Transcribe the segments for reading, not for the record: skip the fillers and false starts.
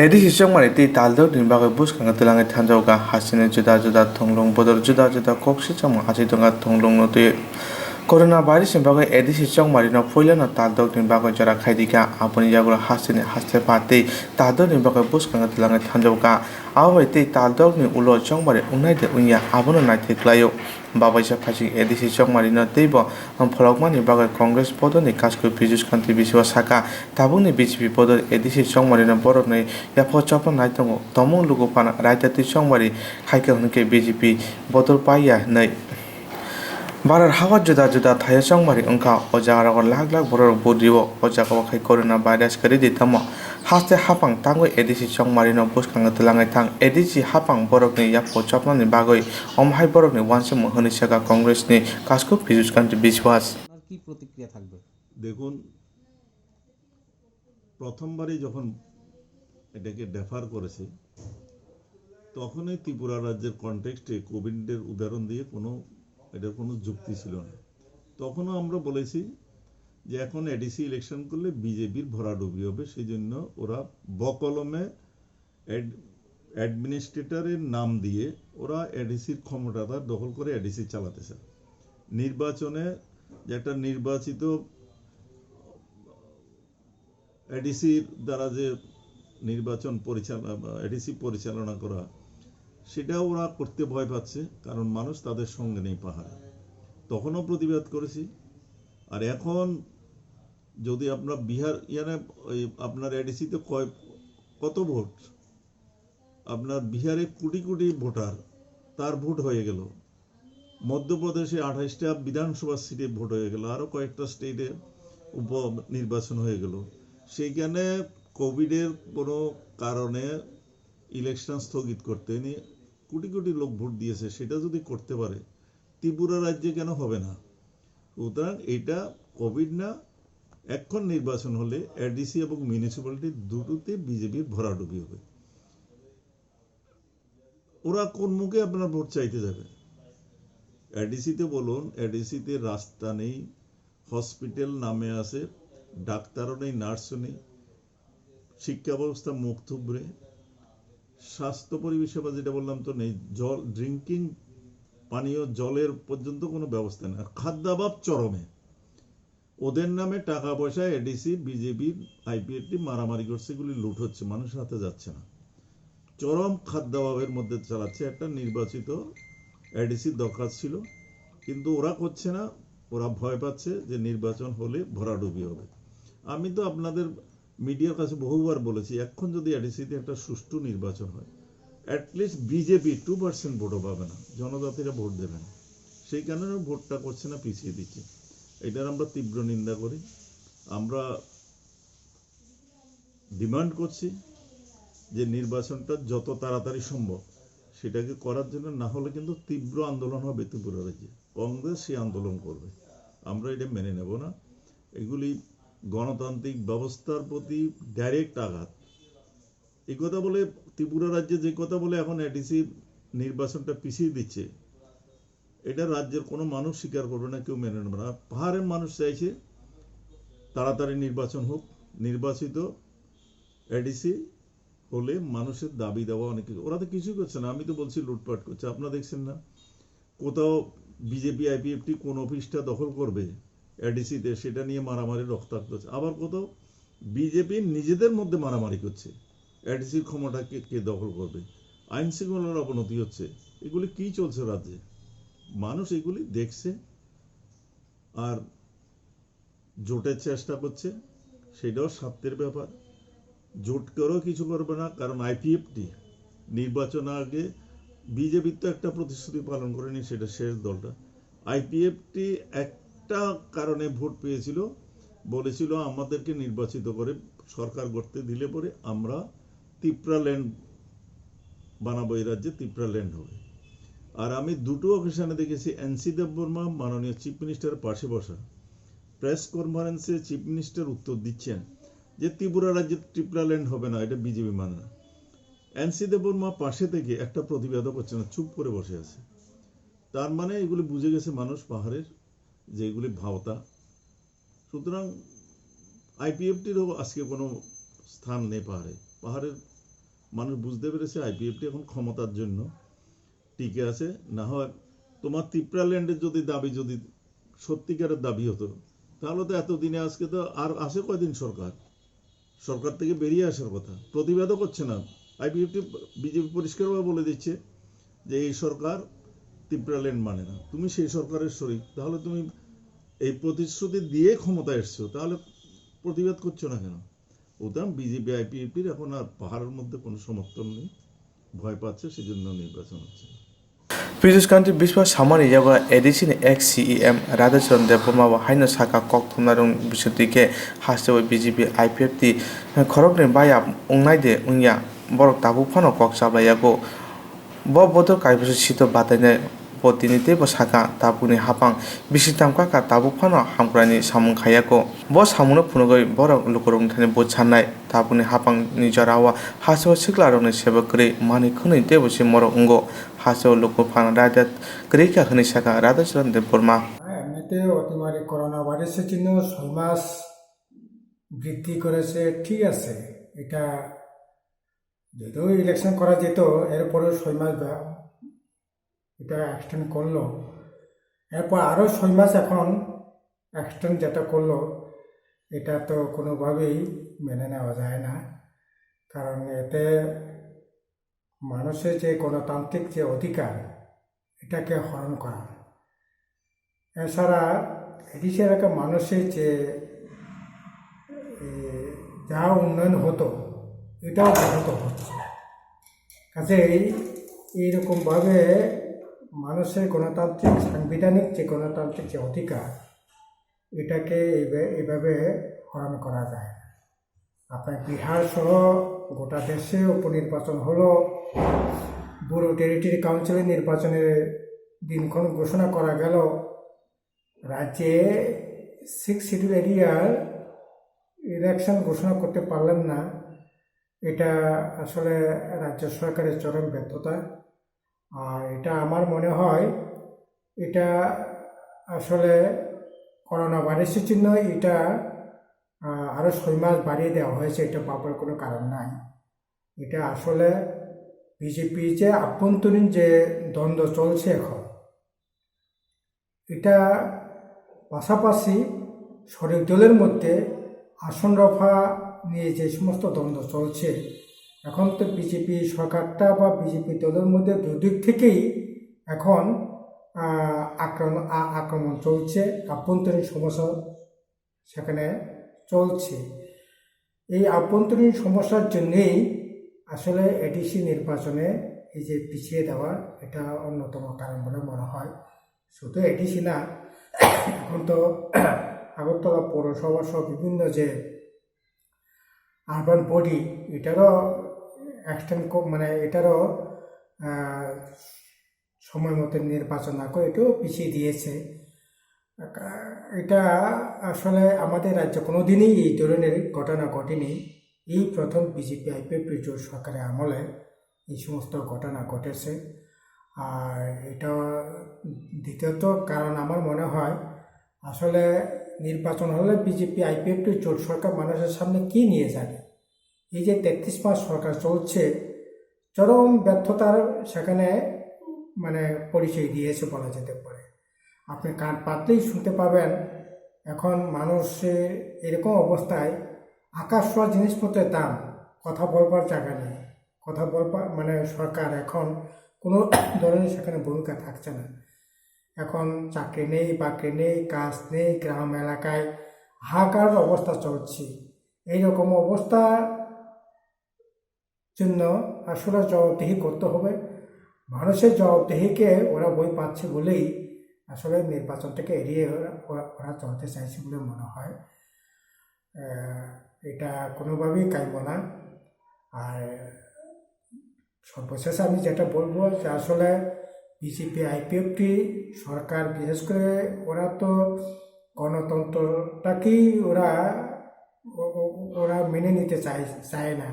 Edi hisong mari ti taldo din bagai bus kang telangai thanjau ka hasine juda juda thonglong bodor juda juda koksi chama hasi tonga thonglong no te corona virus in bagai edi hisong mari no foila no taldo din bagai jara khaidika apuni jagura hasine haste pate taldo din bagai bus kang telangai thanjau ka abai te taldo ni ulo chong mari unai de unya abono nai te klayo babai sa phasi edi hisong mari no teibo pholokmani bagai congress podo ni kasko pijus kanti biswa saka tabuni bjp podo edi hisong mari no borok nei yapo chapa nai tongo tomong lugo pana raita ti songmari haike hunke bjp botol paiya nei barar hawa juda juda thaya songmari ongka ojaga ro lag lag borok bodibo ojaga wa khai corona virus kari di tamo haste hapang tangoi edisi songmari no buskang telangai thang edisi hapang borok ni yapo chapa ni bagoi omhai borok ni wanse mohoni saka congress ni kasko pijus kanti biswas আপনার কি প্রতিক্রিয়া থাকবে? দেখুন, প্রথমবারই যখন এটাকে defer করেছে তখনই ত্রিপুরা রাজ্যের কনটেক্সটে কোভিডের উদাহরণ দিয়ে এটার কোনো যুক্তি ছিল না। তখনও আমরা বলেছি যে এখন এডিসি ইলেকশন করলে বিজেপির ভরাডুবি হবে, সেই জন্য ওরা বকলমে অ্যাডমিনিস্ট্রেটরের নাম দিয়ে ওরা এডিসির ক্ষমতাটা দখল করে এডিসি চালাতে চায়। নির্বাচনে যে একটা নির্বাচিত এডিসির দ্বারা যে নির্বাচন এডিসি পরিচালনা করা, সেটা ওরা করতে ভয় পাচ্ছে, কারণ মানুষ তাদের সঙ্গে নেই পাহাড়ে। তখনও প্রতিবাদ করেছি। আর এখন যদি আপনার বিহার আপনার এডিসিতে কত ভোট, আপনার বিহারে কোটি কোটি ভোটার, তার ভোট হয়ে গেল। মধ্যপ্রদেশে 28টা বিধানসভা সিটে ভোট হয়ে গেল, আরো কয়েকটা স্টেটে উপ নির্বাচন হয়ে গেল। সেইখানে কোভিডের কোনো কারণে ইলেকশন স্থগিত করতে নিয়ে কোটি কোটি লোক ভোট দিয়েছে, সেটা যদি করতে পারে ত্রিপুরা রাজ্যে কেন হবে না? সুতরাং এটা কোভিড না, এখন নির্বাচন হলে এডিসি এবং মিউনিসিপ্যালিটি দুটোতে বিজেপির ভরাডুবি হবে। ওরা কোন মুখে আপনার ভোট চাইতে যাবে? এডিসিতে বলুন, এডিসিতে রাস্তা নেই, হসপিটাল নামে আছে, ডাক্তারও নেই, নার্সও নেই, শিক্ষা ব্যবস্থা মুখ থুবড়ে, স্বাস্থ্য পরিষেবা যেটা বললাম তো নেই, জল ড্রিঙ্কিং পানীয় জলের পর্যন্ত কোনো ব্যবস্থা নেই। আর খাদ্যাভাব চরমে, ওদের নামে টাকা পয়সা এডিসি বিজেপির আইপিএফটি মারামারি করছে, এগুলি লুট হচ্ছে, মানুষের হাতে যাচ্ছে না। চরম খাদ্যাভাবের মধ্যে চালাচ্ছে। একটা নির্বাচিত এডিসির দরকার ছিল, কিন্তু ওরা করছে না। ওরা ভয় পাচ্ছে যে নির্বাচন হলে ভরাডুবি হবে। আমি তো আপনাদের মিডিয়ার কাছে বহুবার বলেছি, এখন যদি এডিসিতে একটা সুষ্ঠু নির্বাচন হয়, অ্যাটলিস্ট বিজেপি 2% ভোটও পাবে না, জনজাতিরা ভোট দেবে না। সেই কারণে ভোটটা করছে না, পিছিয়ে দিচ্ছে। এটার আমরা তীব্র নিন্দা করি। আমরা ডিমান্ড করছি যে নির্বাচনটা যত তাড়াতাড়ি সম্ভব সেটাকে করার জন্য, না হলে কিন্তু তীব্র আন্দোলন হবে ত্রিপুরা রাজ্যে। কংগ্রেস সেই আন্দোলন করবে, আমরা এটা মেনে নেব না। এগুলি গণতান্ত্রিক ব্যবস্থার প্রতি ডাইরেক্ট আঘাত। এই কথা বলে ত্রিপুরা রাজ্যে যে কথা বলে এখন এডিসি নির্বাচনটা পিছিয়ে দিচ্ছে, এটা রাজ্যের কোনো মানুষ স্বীকার করবে না, কেউ মেনে নেবে না। পাহাড়ের মানুষ চাইছে তাড়াতাড়ি নির্বাচন হোক, নির্বাচিত এডিসি হলে মানুষের দাবি দেওয়া অনেক কিছু। ওরা তো কিছুই করছে না। আমি তো বলছি লুটপাট করছে, আপনারা দেখছেন না? কোথাও বিজেপি আইপিএফটি কোন অফিসটা দখল করবে এডিসিতে, সেটা নিয়ে মারামারি রক্তাক্ত হচ্ছে। আবার কোথাও বিজেপি নিজেদের মধ্যে মারামারি করছে, এডিসির ক্ষমতাকে কে দখল করবে। আইন শৃঙ্খলার অবনতি হচ্ছে। এগুলি কি চলছে রাজ্যে? মানুষ এগুলি দেখছে আর জোটের চেষ্টা করছে, সেটাও স্বার্থের ব্যাপার। জোট করেও কিছু করবে না, কারণ আইপিএফটি নির্বাচন আগে বিজেপির তো একটা প্রতিশ্রুতি পালন করেনি, সেটা শেষ দলটা। আইপিএফটি একটা কারণে ভোট পেয়েছিল, বলেছিল আমাদেরকে নির্বাচিত করে সরকার করতে দিলে পরে আমরা তিপ্রা ল্যান্ড বানাবো, এই রাজ্যে তিপ্রা ল্যান্ড হবে। আর আমি দুটো অকেশনে দেখেছি এনসি দেববর্মা মাননীয় চিফ মিনিস্টারের পাশে বসা, প্রেস কনফারেন্সে চিফ মিনিস্টার উত্তর দিচ্ছেন যে ত্রিপুরা রাজ্যে ট্রিপলা ল্যান্ড হবে না, এটা বিজেপি মানে না। এনসি দেববর্মা পাশে থেকে একটা প্রতিবাদও করছে না, চুপ করে বসে আছে। তার মানে এগুলি বুঝে গেছে মানুষ পাহাড়ের যে এগুলি ভাওতা। সুতরাং আইপিএফটিরও আজকে কোনো স্থান নেই পাহাড়ে। পাহাড়ের মানুষ বুঝতে পেরেছে আইপিএফটি এখন ক্ষমতার জন্য টিকে আছে। না হয় তোমার ত্রিপুরাল্যান্ডের যদি দাবি যদি সত্যিকারের দাবি হতো, তাহলে তো এতদিনে আজকে তো আর আসে কয়দিন সরকার থেকে বেরিয়ে আসার কথা, প্রতিবাদও করছে না। আইপিএফটি বিজেপি পরিষ্কারভাবে বলে দিচ্ছে যে এই সরকার ত্রিপুরাল্যান্ড মানে না, তুমি সেই সরকারের শরিক, তাহলে তুমি এই প্রতিশ্রুতি দিয়ে ক্ষমতায় এসছো, তাহলে প্রতিবাদ করছো না কেন? ওটা বিজেপি আইপিএফটির এখন আর পাহাড়ের মধ্যে কোনো সমর্থন নেই, ভয় পাচ্ছে, সেজন্য নির্বাচন হচ্ছে। Pijuskanti Biswa Samani Yaga Edition XCEM Radhacharan Deborma Haina Saka Kok Thumnarung Bisutike Hastewa BJP IPFT Khorokne Baya Ungnaide Unya Borok Tabu Phano Kok Sablayago Bo Bodo Kaibusu Sito Batane Potinite Bosaka Tabuni Hapang Bisitamka Tabu Phano Hamprani Samung Khayako Bo Samuno Punogoi Borok Lukurung Thane Bochanai Tabuni Hapang Nijarawa Hasewa Siklarone Sebakri Mani Khuni Debusi Moro Ungo হাসেও লোক ফানা রাজা ক্রিকা খনি শাখা রাধাচরণ দেববর্মা এমনিতে অতিমারি corona ভাইরাসের জন্য 6 মাস বৃদ্ধি করেছে, ঠিক আছে। এটা যদিও ইলেকশন করা যেত, এরপরেও 6 মাস এটা এক্সটেন্ড করলো, এরপর আরও 6 মাস এখন এক্সটেন্ড যেটা করলো, এটা তো কোনোভাবেই মেনে নেওয়া যায় না। কারণ এতে মানুষের যে গণতান্ত্রিক যে অধিকার, এটাকে হরণ করা। এছাড়া এদেশের একটা মানুষের যে যা উন্নয়ন হতো, এটাও ব্যাহত হচ্ছে। কাজেই এইরকমভাবে মানুষের গণতান্ত্রিক সাংবিধানিক যে গণতান্ত্রিক যে অধিকার, এটাকে এইভাবে হরণ করা যায়। আপনার বিহার সহ গোটা দেশে উপনির্বাচন হলো, ব্যুরো টেরিটরি কাউন্সিলের নির্বাচনের দিনক্ষণ ঘোষণা করা গেল, রাজ্যে 6 শিডিউল এরিয়ার ইলেকশন ঘোষণা করতে পারলেন না। এটা আসলে রাজ্য সরকারের চরম ব্যর্থতা। আর এটা আমার মনে হয় এটা আসলে করোনা ভাইরাসের জন্য এটা আরও 6 মাস বাড়িয়ে দেওয়া হয়েছে, এটা পাবার কোনো কারণ নাই। এটা আসলে বিজেপি যে আভ্যন্তরীণ যে দ্বন্দ্ব চলছে এখন, এটা পাশাপাশি শরিক দলের মধ্যে আসন রফা নিয়ে যে সমস্ত দ্বন্দ্ব চলছে, এখন তো বিজেপি সরকারটা বা বিজেপি দলের মধ্যে দুদিক থেকেই এখন আক্রমণ চলছে, আভ্যন্তরীণ সমস্যা সেখানে চলছে। এই আভ্যন্তরীণ সমস্যার জন্যেই আসলে এডিসি নির্বাচনে এই যে পিছিয়ে দেওয়া, এটা অন্যতম কারণ বলে মনে হয়। শুধু এডিসি না, এখন তো আগরতলা পৌরসভা সহ বিভিন্ন যে আরবান বডি, এটারও এক্সটেন্ড মানে এটারও সময় মতো নির্বাচন না করে এটাও পিছিয়ে দিয়েছে। এটা আসলে আমাদের রাজ্যে কোনো দিনই এই ধরনের ঘটনা ঘটেনি। এই প্রথম বিজেপি আইপিএফটি জোট সরকারের আমলে এই সমস্ত ঘটনা ঘটেছে। আর এটা দ্বিতীয়ত কারণ আমার মনে হয় আসলে নির্বাচন হলে বিজেপি আইপিএফটি জোট সরকার মানুষের সামনে কি নিয়ে যাবে? এই যে 33 মাস সরকার চলছে, চরম ব্যর্থতার সেখানে মানে পরিচয় দিয়েছে বলা যেতে পারে। আপনি কান পাতলেই শুনতে পাবেন এখন মানুষের এরকম অবস্থায় আকাশ ছোঁয়া জিনিসপত্রের দাম, কথা বলবার জায়গা নেই, কথা বলবার মানে সরকার এখন কোনো ধরনের সেখানে ভূমিকা থাকছে না। এখন চাকরি নেই, বাকরি নেই, কাজ নেই, গ্রাম এলাকায় হাহাকার অবস্থা চলছে। এইরকম অবস্থা জন্য আসলে জবাবদিহি করতে হবে। মানুষের জবাবদিহিকে ওরা বই পাচ্ছে বলেই আসলে নির্বাচনটাকে এড়িয়ে ওরা চলতে চাইছে বলে মনে হয়। এটা কোনোভাবেই কাম্য না। আর সর্বশেষে আমি যেটা বলবো যে আসলে বিজেপি আইপিএফটি সরকার, বিশেষ করে ওরা তো গণতন্ত্রটাকেই ওরা মেনে নিতে চায় না।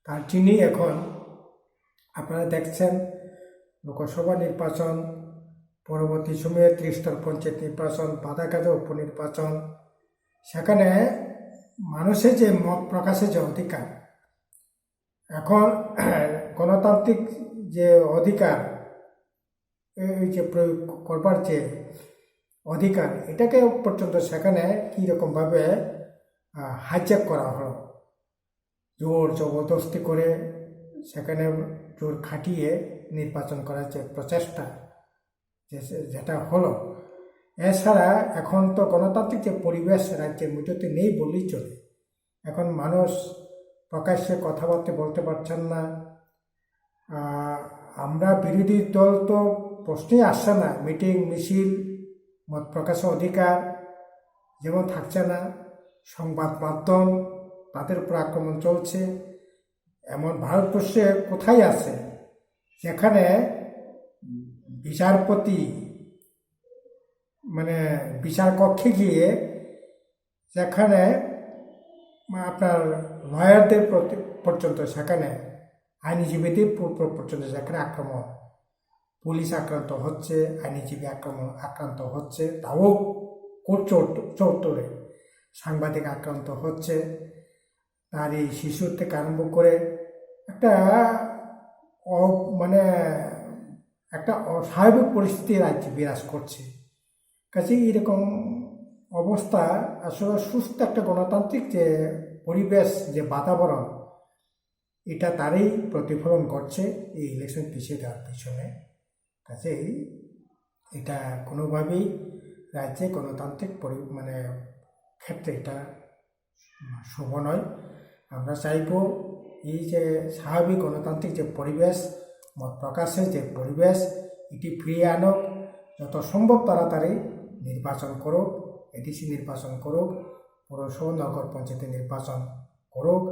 তার জন্যই এখন আপনারা দেখছেন লোকসভা নির্বাচন, পরবর্তী সময়ে 30 পঞ্চায়েত নির্বাচন, বাধাঘাটে উপনির্বাচন, সেখানে মানুষের যে মত প্রকাশের যে অধিকার, এখন গণতান্ত্রিক যে অধিকার, এই যে প্রয়োগ করবার যে অধিকার, এটাকে পর্যন্ত সেখানে কীরকমভাবে হাইজ্যাক করা হলো, জোর জবরদস্তি করে সেখানে জোর খাটিয়ে নির্বাচন করার যে প্রচেষ্টা যেটা হলো, এছাড়া এখন তো গণতান্ত্রিক যে পরিবেশ রাজ্যের মধ্যে নেই বললেই চলে। এখন মানুষ প্রকাশ্যে কথাবার্তা বলতে পারছেন না। আমরা বিরোধী দল তো প্রশ্নই আসছে না, মিটিং মিছিল মত প্রকাশের অধিকার যেমন থাকছে না, সংবাদ মাধ্যম তাদের উপর আক্রমণ চলছে। এমন ভারতবর্ষে কোথায় আছে যেখানে বিচারপতি মানে বিচার কক্ষে গিয়ে যেখানে আপনার লয়ারদের পর্যন্ত সেখানে আইনজীবীদের পর্যন্ত সেখানে আক্রমণ, পুলিশ আক্রান্ত হচ্ছে, আইনজীবী আক্রান্ত হচ্ছে, তাও কোর্ট চত্বরে সাংবাদিক আক্রান্ত হচ্ছে। তার এই শিশুর থেকে আরম্ভ করে একটা মানে একটা অস্বাভাবিক পরিস্থিতি রাজ্যে বিরাজ করছে। কাজে এইরকম অবস্থা আসলে সুস্থ একটা গণতান্ত্রিক যে পরিবেশ, যে বাতাবরণ, এটা তারই প্রতিফলন করছে এই ইলেকশন পিছিয়ে দেওয়ার পিছনে। কাজেই এটা কোনোভাবেই রাজ্যে গণতান্ত্রিক মানে ক্ষেত্রে এটা শুভ নয়। আমরা চাইব এই যে স্বাভাবিক গণতান্ত্রিক যে পরিবেশ, মত প্রকাশের যে পরিবেশ, এটি ফিরিয়ে আনুক। যত সম্ভব তাড়াতাড়ি নির্বাচন করুক, এডিসি নির্বাচন করুক, পৌরসভা নগর পঞ্চায়েতে নির্বাচন করুক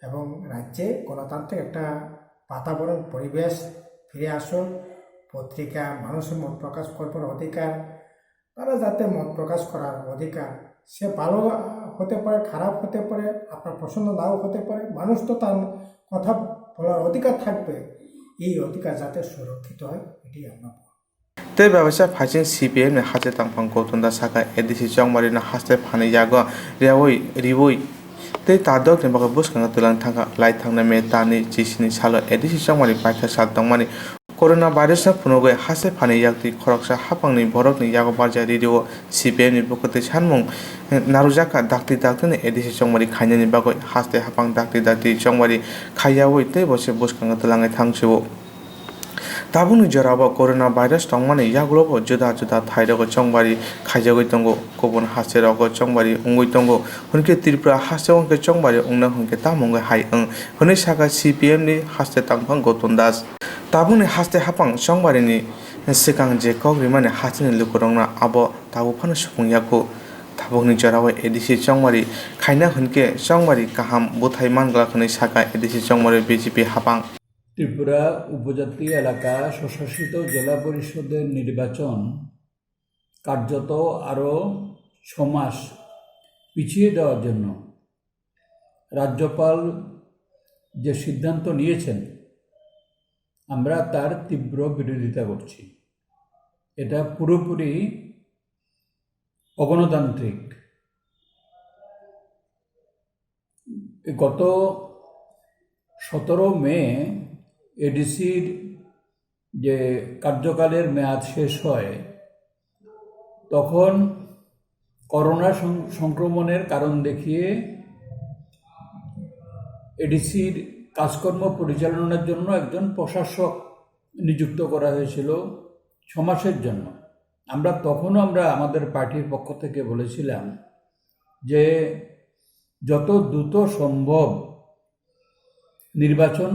এবং রাজ্যে গণতান্ত্রিক একটা বাতাবরণ পরিবেশ ফিরে আসুক। পত্রিকা, মানুষের মত প্রকাশ করবার অধিকার, তারা যাতে মত প্রকাশ করার অধিকার, সে ভালো হতে পারে, খারাপ হতে পারে, আপনার পছন্দ নাও হতে পারে, মানুষ তো তার কথা বলার অধিকার থাকবে। এই অধিকার যাতে সুরক্ষিত হয়, এটি আমরা te ব্যবসা ফাইচিং সিপিএম নে হাতে তাংফাং গৌতমদা সাকা এডিসি চংমারি না হাসতে ফানি জাগো রেওই রিবই te tadok ne baga bus kanga tulang thanga lai thangna me tani chisini salo edisi changmani paitha sal tangmani corona virus na phunogoi hase phani yakti khoroksa hapangni borokni yago barja radio cpm ni bokote sanmung narujaka dakti ne edisi changmari khainani bagoi haste hapang dakti changmari khayawoi te bose bus kanga tulang thangsibo tabuni jorabo corona virus tangmani yaglobo juda thairago chongmari khaijagoi tongo kobon haserogo chongmari ungoi tongo hunke tripura hasewonke chongmari ungna hunke tamongo hai hone saka cpm ni haste tangphang goton das tabuni haste hapang chongmari ni sikang je kogri mane hasini lukorongna abo tabu phana supung yaku tabuni jorabo edisi chongmari khaina hunke chongmari kaham buthai mangla khone saka edisi chongmari bjp hapang Tripura উপজাতি এলাকা স্বশাসিত জেলা পরিষদের নির্বাচন কার্যত আরও 6 মাস পিছিয়ে দেওয়ার জন্য রাজ্যপাল যে সিদ্ধান্ত নিয়েছেন, আমরা তার তীব্র বিরোধিতা করছি। এটা পুরোপুরি অগণতান্ত্রিক। গত 17 মে এডিসির যে কার্যকালের মেয়াদ শেষ হয়, তখন করোনা সংক্রমণের কারণ দেখিয়ে এডিসির কাজকর্ম পরিচালনার জন্য একজন প্রশাসক নিযুক্ত করা হয়েছিল 6 মাসের জন্য। তখনও আমরা আমাদের পার্টির পক্ষ থেকে বলেছিলাম যে যত দ্রুত সম্ভব নির্বাচন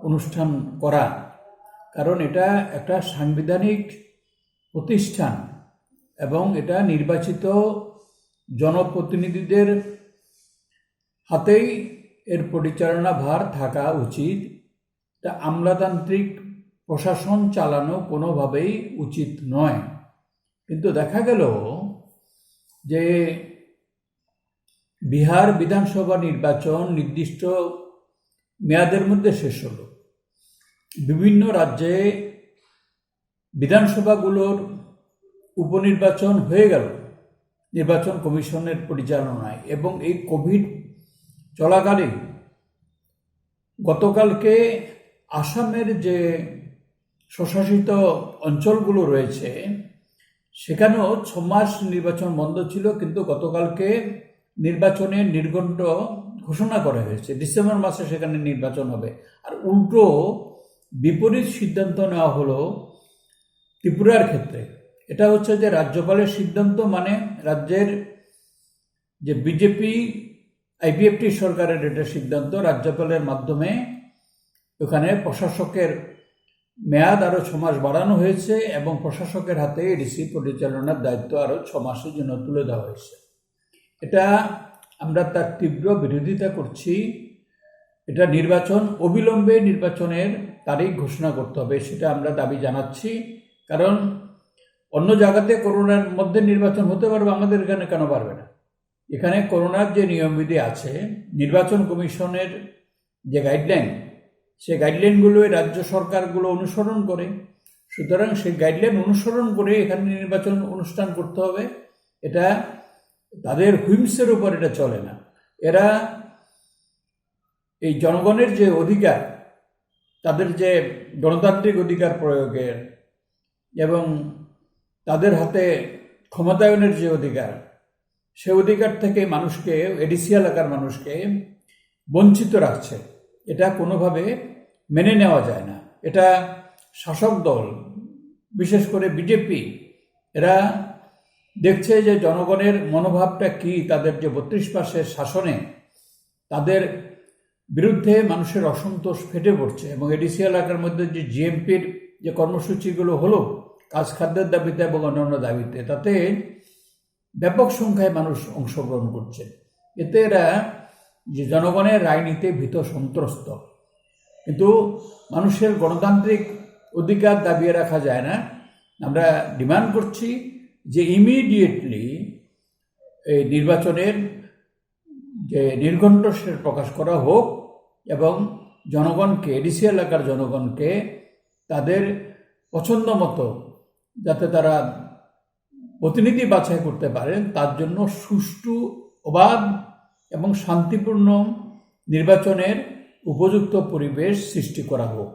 অনুষ্ঠান করা, কারণ এটা একটা সাংবিধানিক প্রতিষ্ঠান এবং এটা নির্বাচিত জনপ্রতিনিধিদের হাতেই এর পরিচালনা ভার থাকা উচিত। তা আমলাতান্ত্রিক প্রশাসন চালানো কোনোভাবেই উচিত নয়। কিন্তু দেখা গেল যে বিহার বিধানসভা নির্বাচন নির্দিষ্ট মেয়াদের মধ্যে শেষ হলো। বিভিন্ন রাজ্যে বিধানসভাগুলোর উপনির্বাচন হয়ে গেল নির্বাচন কমিশনের পরিচালনায়, এবং এই কোভিড চলাকালীন গতকালকে আসামের যে স্বশাসিত অঞ্চলগুলো রয়েছে সেখানেও 6 মাস নির্বাচন বন্ধ ছিল, কিন্তু গতকালকে নির্বাচনের নির্ঘণ্ট ঘোষণা করা হয়েছে, ডিসেম্বর মাসে সেখানে নির্বাচন হবে। আর উল্টো বিপরীত সিদ্ধান্ত নেওয়া হলো ত্রিপুরার ক্ষেত্রে। এটা হচ্ছে যে রাজ্যপালের সিদ্ধান্ত, মানে রাজ্যের যে বিজেপি আইপিএফটি সরকারের এটা সিদ্ধান্ত, রাজ্যপালের মাধ্যমে ওখানে প্রশাসকের মেয়াদ আরও 6 মাস বাড়ানো হয়েছে এবং প্রশাসকের হাতে এডিসি পরিচালনার দায়িত্ব আরও 6 মাসের জন্য তুলে দেওয়া হয়েছে। এটা আমরা তার তীব্র বিরোধিতা করছি। এটা অবিলম্বে নির্বাচনের তারিখ ঘোষণা করতে হবে, সেটা আমরা দাবি জানাচ্ছি। কারণ অন্য জায়গাতে করোনার মধ্যে নির্বাচন হতে পারবে, আমাদের এখানে কেন পারবে না? এখানে করোনার যে নিয়মবিধি আছে, নির্বাচন কমিশনের যে গাইডলাইন, সেই গাইডলাইনগুলো রাজ্য সরকারগুলো অনুসরণ করে। সুতরাং সেই গাইডলাইন অনুসরণ করে এখানে নির্বাচন অনুষ্ঠান করতে হবে। এটা তাদের হুইমসের উপর এটা চলে না। এরা এই জনগণের যে অধিকার, তাদের যে গণতান্ত্রিক অধিকার প্রয়োগের এবং তাদের হাতে ক্ষমতায়নের যে অধিকার, সে অধিকার থেকে মানুষকে, এডিসি এলাকার মানুষকে বঞ্চিত রাখছে। এটা কোনোভাবে মেনে নেওয়া যায় না। এটা শাসক দল, বিশেষ করে বিজেপি, এরা দেখছে যে জনগণের মনোভাবটা কি, তাদের যে 32 মাসের শাসনে তাদের বিরুদ্ধে মানুষের অসন্তোষ ফেটে পড়ছে। এবং এডিসি এলাকার মধ্যে যে জিএমপির যে কর্মসূচিগুলো হলো কাজ খাদ্যের দাবিতে এবং অন্যান্য দাবিতে, তাতে ব্যাপক সংখ্যায় মানুষ অংশগ্রহণ করছে। এতে এরা যে জনগণের রায় নিতে ভীত সন্ত্রস্ত। কিন্তু মানুষের গণতান্ত্রিক অধিকার দাবিয়ে রাখা যায় না। আমরা ডিমান্ড করছি যে ইমিডিয়েটলি এই নির্বাচনের যে নির্ঘণ্ট সেটা প্রকাশ করা হোক এবং জনগণকে, এডিসি এলাকার জনগণকে তাদের পছন্দ মতো যাতে তারা প্রতিনিধি বাছাই করতে পারেন, তার জন্য সুষ্ঠু, অবাধ এবং শান্তিপূর্ণ নির্বাচনের উপযুক্ত পরিবেশ সৃষ্টি করা হোক।